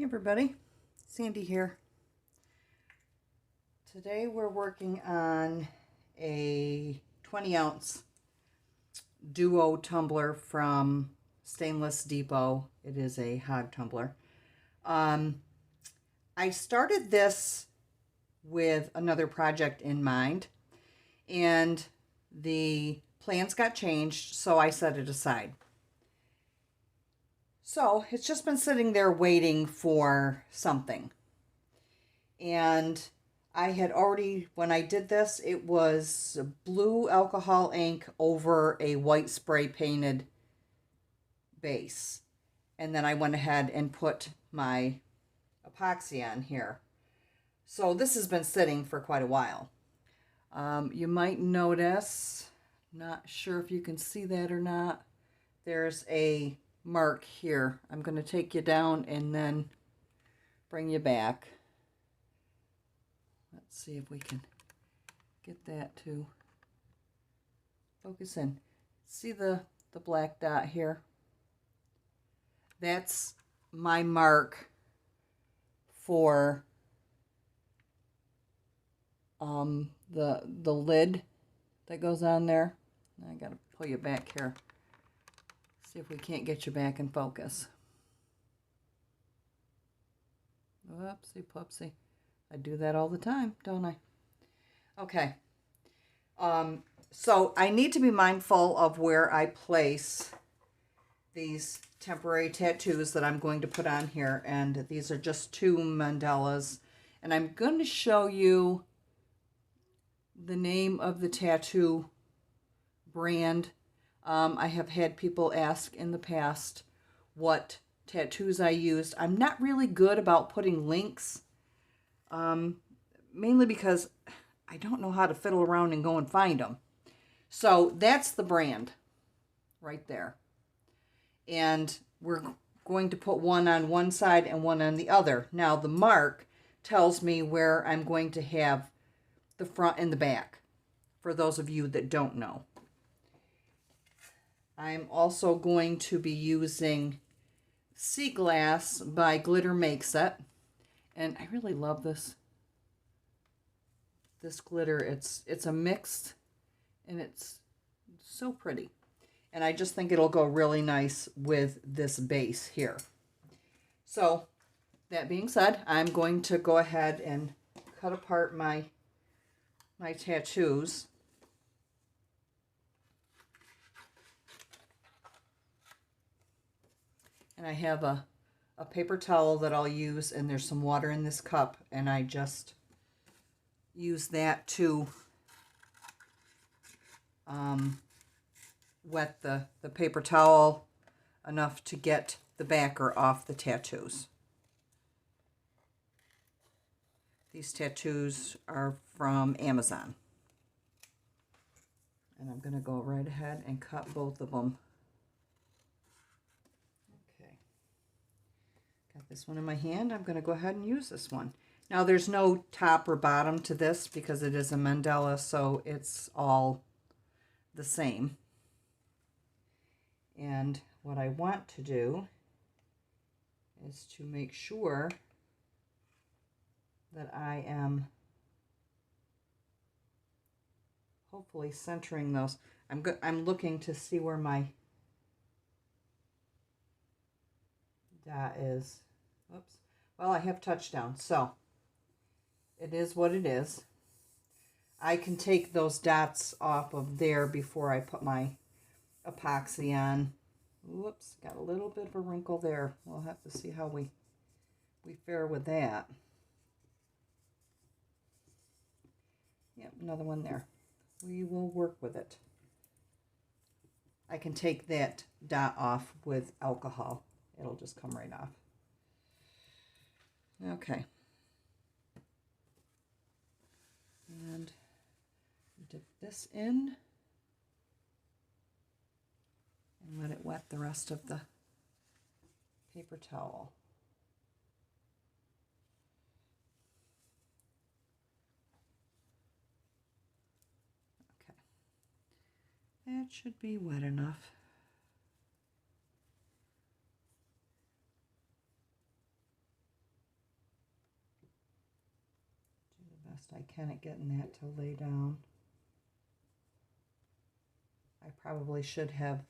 Hey everybody, Sandy here. Today we're working on a 20-ounce duo tumbler from Stainless Depot. It is a hog tumbler. I started this with another project in mind, and the plans got changed, so I set it aside. So it's just been sitting there waiting for something. And I had already, when I did this, it was blue alcohol ink over a white spray painted base. And then I went ahead and put my epoxy on here. So this has been sitting for quite a while. You might notice, not sure if you can see that or not, there's a mark here. I'm going to take you down and then bring you back. Let's see if we can get that to focus in. See the black dot here? That's my mark for the lid that goes on there. I gotta pull you back here. See if we can't get you back in focus. Whoopsie poopsie. I do that all the time, don't I? Okay. So I need to be mindful of where I place these temporary tattoos that I'm going to put on here. And these are just two mandalas. And I'm going to show you the name of the tattoo brand. I have had people ask in the past what tattoos I used. I'm not really good about putting links. Mainly because I don't know how to fiddle around and go and find them. So that's the brand right there. And we're going to put one on one side and one on the other. Now the mark tells me where I'm going to have the front and the back, for those of you that don't know. I'm also going to be using Sea Glass by Glitter Makes It. And I really love this glitter. It's a mixed, and it's so pretty. And I just think it'll go really nice with this base here. So that being said, I'm going to go ahead and cut apart my tattoos. And I have a paper towel that I'll use, and there's some water in this cup, and I just use that to wet the paper towel enough to get the backer off the tattoos. These tattoos are from Amazon. And I'm going to go right ahead and cut both of them. Okay. Got this one in my hand. I'm going to go ahead and use this one. Now there's no top or bottom to this because it is a mandala, so it's all the same. And what I want to do is to make sure that I am hopefully centering those. I'm looking to see where my dot is. Oops. Well, I have touchdown, so it is what it is. I can take those dots off of there before I put my epoxy on. Whoops, got a little bit of a wrinkle there. We'll have to see how we fare with that. Yep, another one there. We will work with it. I can take that dot off with alcohol. It'll just come right off. Okay. And dip this in and let it wet the rest of the paper towel. Okay. That should be wet enough. I can at getting that to lay down. I probably should have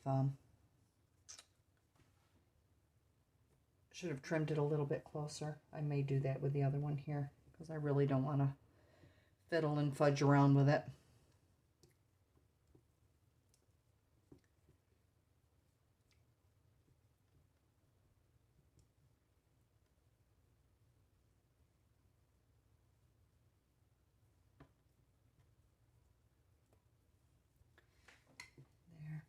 trimmed it a little bit closer. I may do that with the other one here because I really don't want to fiddle and fudge around with it. There,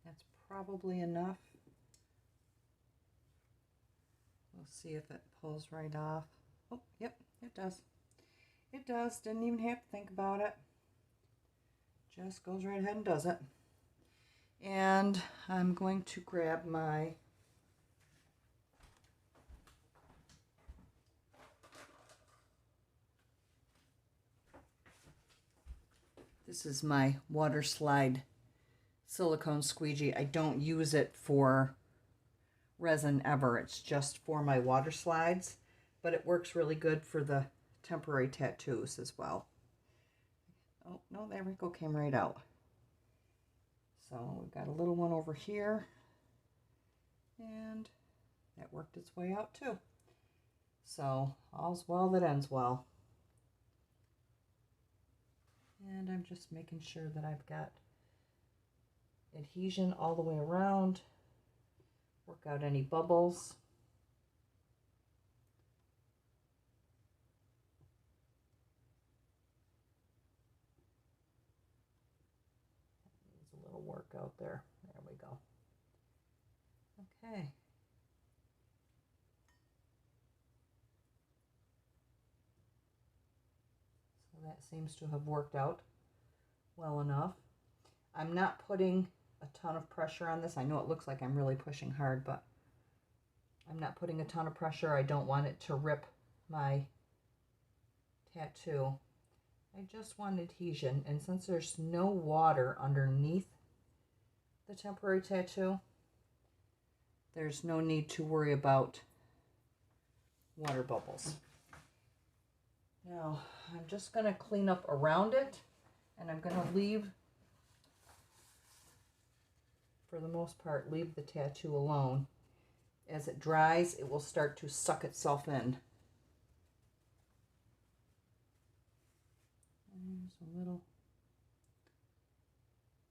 that's probably enough. We'll see if it pulls right off. Oh, yep, it does. It does. Didn't even have to think about it. Just goes right ahead and does it. And I'm going to grab my this is my water slide silicone squeegee. I don't use it for resin ever. It's just for my water slides, but it works really good for the temporary tattoos as well. Oh, no, there we go, came right out. So we've got a little one over here, and that worked its way out too. So all's well that ends well. And I'm just making sure that I've got adhesion all the way around. Work out any bubbles. Needs a little work out there. There we go. Okay. So that seems to have worked out well enough. I'm not putting a ton of pressure on this. I know it looks like I'm really pushing hard, but I'm not putting a ton of pressure. I don't want it to rip my tattoo. I just want adhesion, and since there's no water underneath the temporary tattoo, there's no need to worry about water bubbles. Now, I'm just going to clean up around it, and I'm going to leave, for the most part, leave the tattoo alone. As it dries, it will start to suck itself in. There's a little,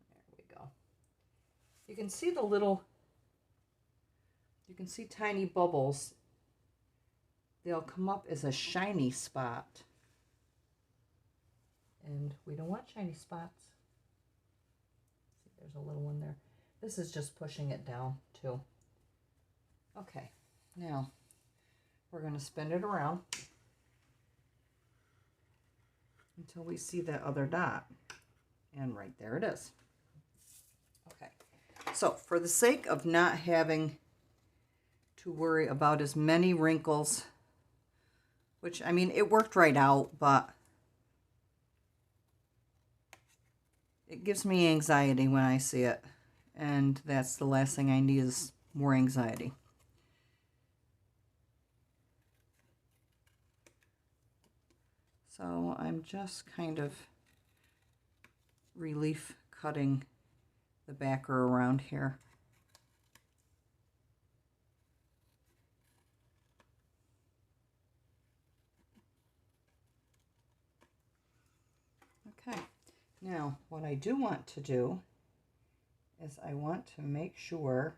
there we go. You can see the little, you can see tiny bubbles. They'll come up as a shiny spot. And we don't want shiny spots. See, there's a little one there. This is just pushing it down too. Okay, now we're going to spin it around until we see that other dot. And right there it is. Okay, so for the sake of not having to worry about as many wrinkles, which, I mean, it worked right out, but it gives me anxiety when I see it. And that's the last thing I need, is more anxiety. So I'm just kind of relief cutting the backer around here. Okay, now what I do want to do is I want to make sure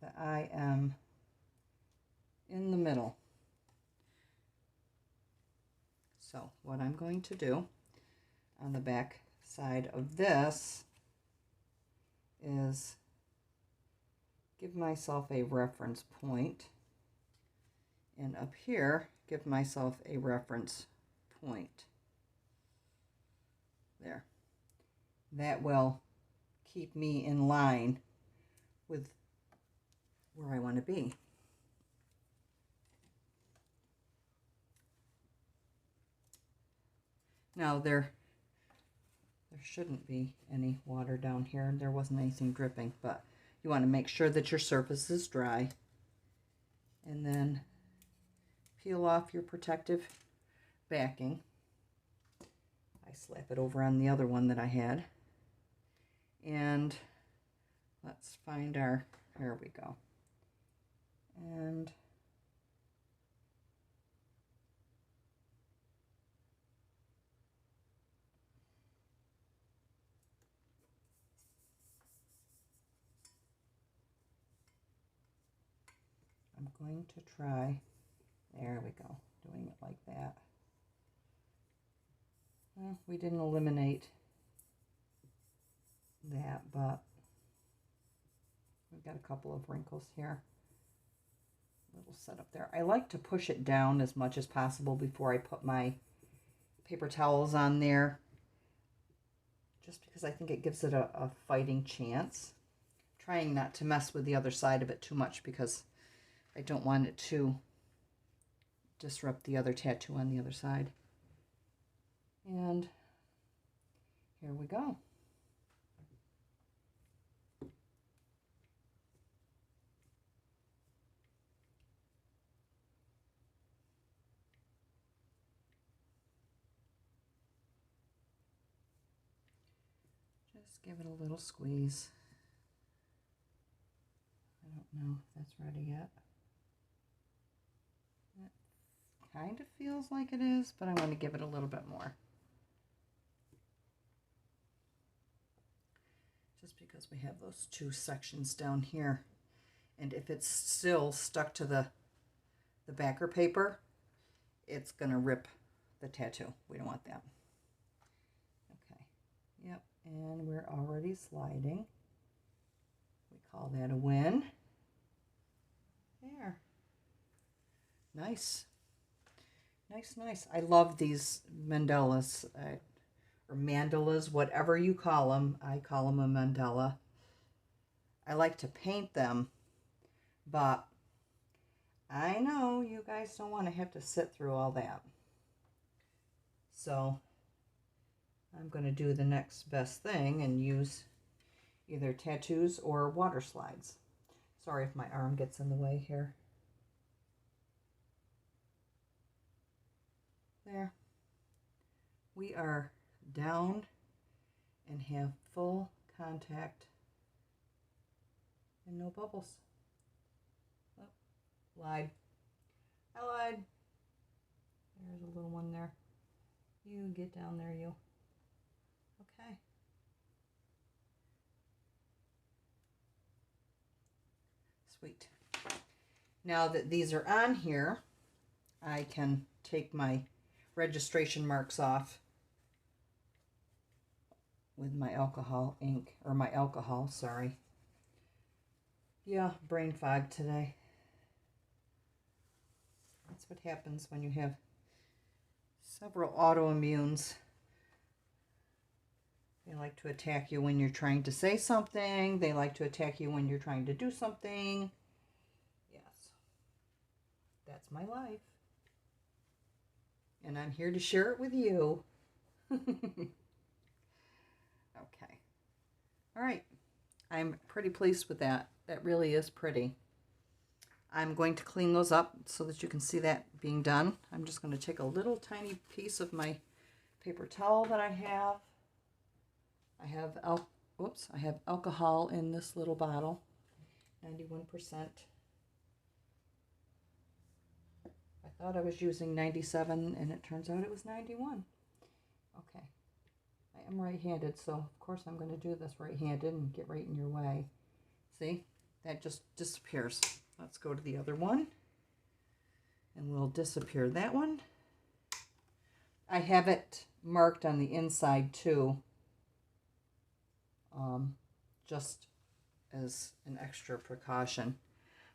that I am in the middle. So what I'm going to do on the back side of this is give myself a reference point, and up here give myself a reference point. There. That will keep me in line with where I want to be. Now there shouldn't be any water down here. There wasn't anything dripping, but you want to make sure that your surface is dry. And then peel off your protective backing. I slap it over on the other one that I had. And let's find our, here we go. And I'm going to try, there we go, doing it like that. Well, we didn't eliminate that, but we've got a couple of wrinkles here. Little setup there. I like to push it down as much as possible before I put my paper towels on there, just because I think it gives it a fighting chance. Trying not to mess with the other side of it too much because I don't want it to disrupt the other tattoo on the other side. And here we go. Just give it a little squeeze. I don't know if that's ready yet. It kind of feels like it is, but I want to give it a little bit more. Just because we have those two sections down here. And if it's still stuck to the backer paper, it's going to rip the tattoo. We don't want that. Okay. Yep. And we're already sliding. We call that a win. There. Nice. Nice, nice. I love these mandalas, or mandalas, whatever you call them. I call them a mandala. I like to paint them, but I know you guys don't want to have to sit through all that. So I'm going to do the next best thing and use either tattoos or water slides. Sorry if my arm gets in the way here. There. We are down and have full contact and no bubbles. Oh, lied. I lied. There's a little one there. You get down there, you. Okay. Sweet. Now that these are on here, I can take my registration marks off with my alcohol ink, or my alcohol, sorry. Yeah, brain fog today. That's what happens when you have several autoimmunes. They like to attack you when you're trying to say something. They like to attack you when you're trying to do something. Yes, that's my life. And I'm here to share it with you. Okay. All right. I'm pretty pleased with that. That really is pretty. I'm going to clean those up so that you can see that being done. I'm just going to take a little tiny piece of my paper towel that I have. I have alcohol in this little bottle, 91%. I thought I was using 97, and it turns out it was 91. Okay. I am right-handed, so of course I'm going to do this right-handed and get right in your way. See? That just disappears. Let's go to the other one, and we'll disappear that one. I have it marked on the inside too, just as an extra precaution.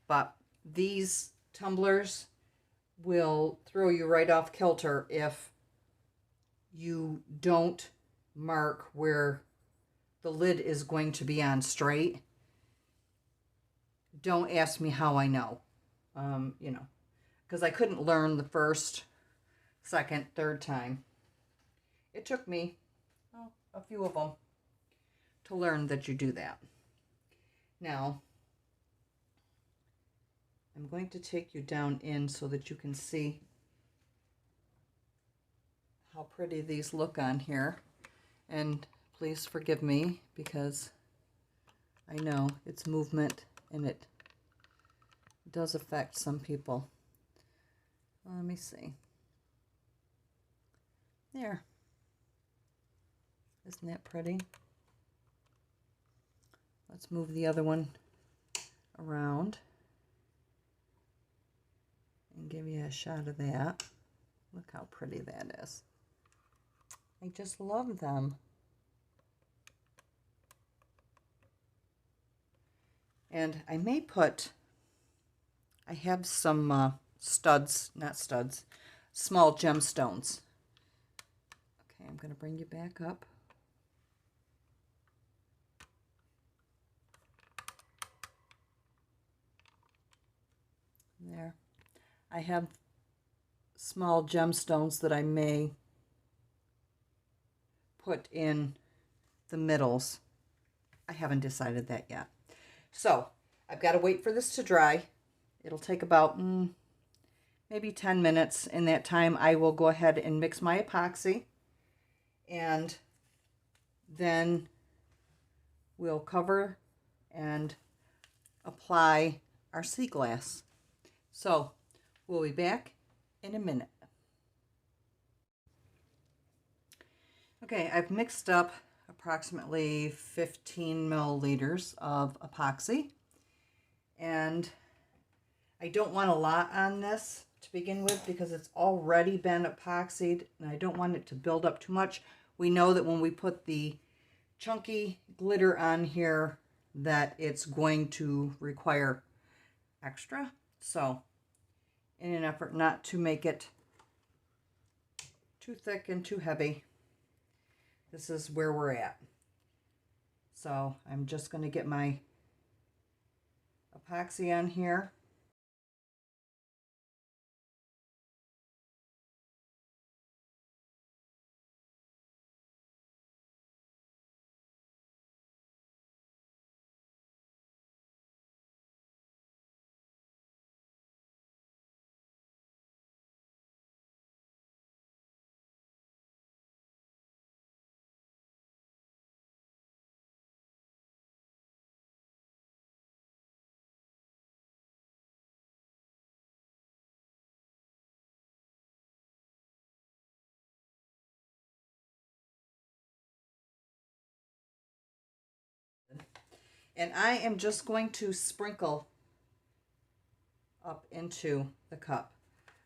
But these tumblers will throw you right off kilter if you don't mark where the lid is going to be on straight. Don't ask me how I know, you know, because I couldn't learn the first, second, third time. It took me a few of them to learn that you do that. Now, I'm going to take you down in so that you can see how pretty these look on here. And please forgive me because I know it's movement and it does affect some people. Let me see. There. Isn't that pretty? Let's move the other one around and give you a shot of that. Look how pretty that is. I just love them. And I may put, I have some studs, not studs, small gemstones. Okay, I'm going to bring you back up. There. I have small gemstones that I may put in the middles. I haven't decided that yet. So I've got to wait for this to dry. It'll take about maybe 10 minutes. In that time, I will go ahead and mix my epoxy, and then we'll cover and apply our sea glass. So we'll be back in a minute. Okay, I've mixed up approximately 15 milliliters of epoxy, and I don't want a lot on this to begin with because it's already been epoxied and I don't want it to build up too much. We know that when we put the chunky glitter on here that it's going to require extra. So in an effort not to make it too thick and too heavy, this is where we're at. So I'm just going to get my epoxy on here. And I am just going to sprinkle up into the cup.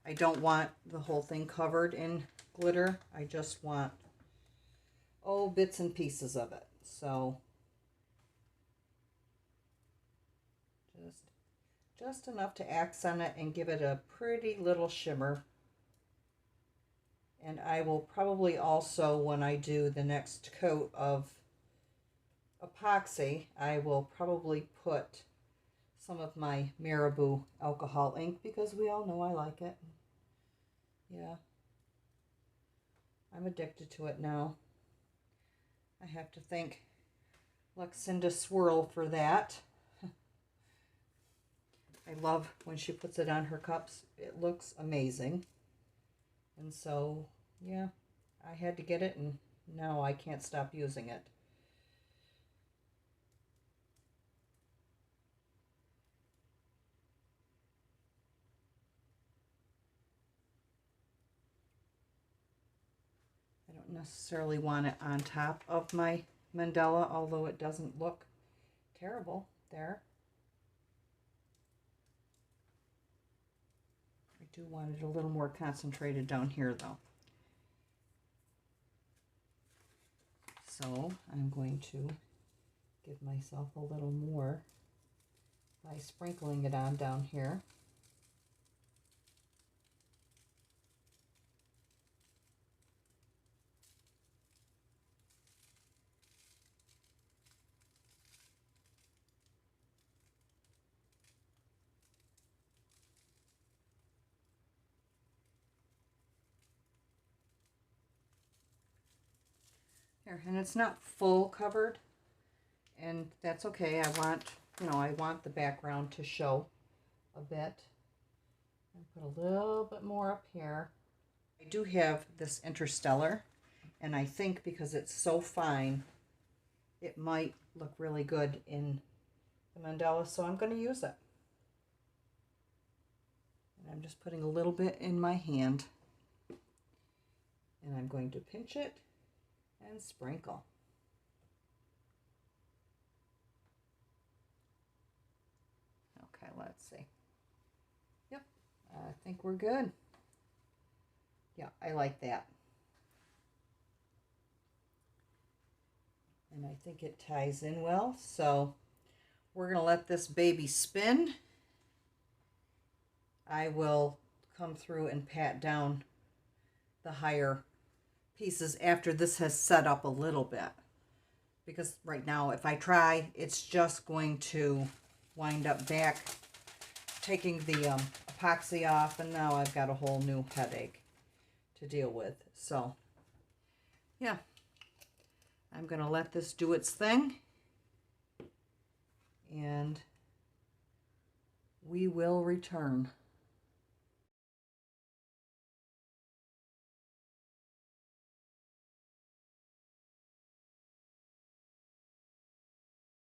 I don't want the whole thing covered in glitter. I just want, bits and pieces of it. So just enough to accent it and give it a pretty little shimmer. And I will probably also, when I do the next coat of epoxy, I will probably put some of my Marabou alcohol ink because we all know I like it. Yeah, I'm addicted to it now. I have to thank Luxinda Swirl for that. I love when she puts it on her cups. It looks amazing. And so, yeah, I had to get it, and now I can't stop using it. I don't necessarily want it on top of my mandala, although it doesn't look terrible there. I do want it a little more concentrated down here, though. So I'm going to give myself a little more by sprinkling it on down here. Here, and it's not full covered, and that's okay. I want the background to show a bit. And put a little bit more up here. I do have this Interstellar, and I think because it's so fine, it might look really good in the mandala, so I'm going to use it. And I'm just putting a little bit in my hand, and I'm going to pinch it and sprinkle. Okay, let's see. Yep, I think we're good. Yeah, I like that. And I think it ties in well, so we're going to let this baby spin. I will come through and pat down the higher pieces after this has set up a little bit. Because right now, if I try, it's just going to wind up back taking the epoxy off, and now I've got a whole new headache to deal with. So, yeah, I'm going to let this do its thing, and we will return.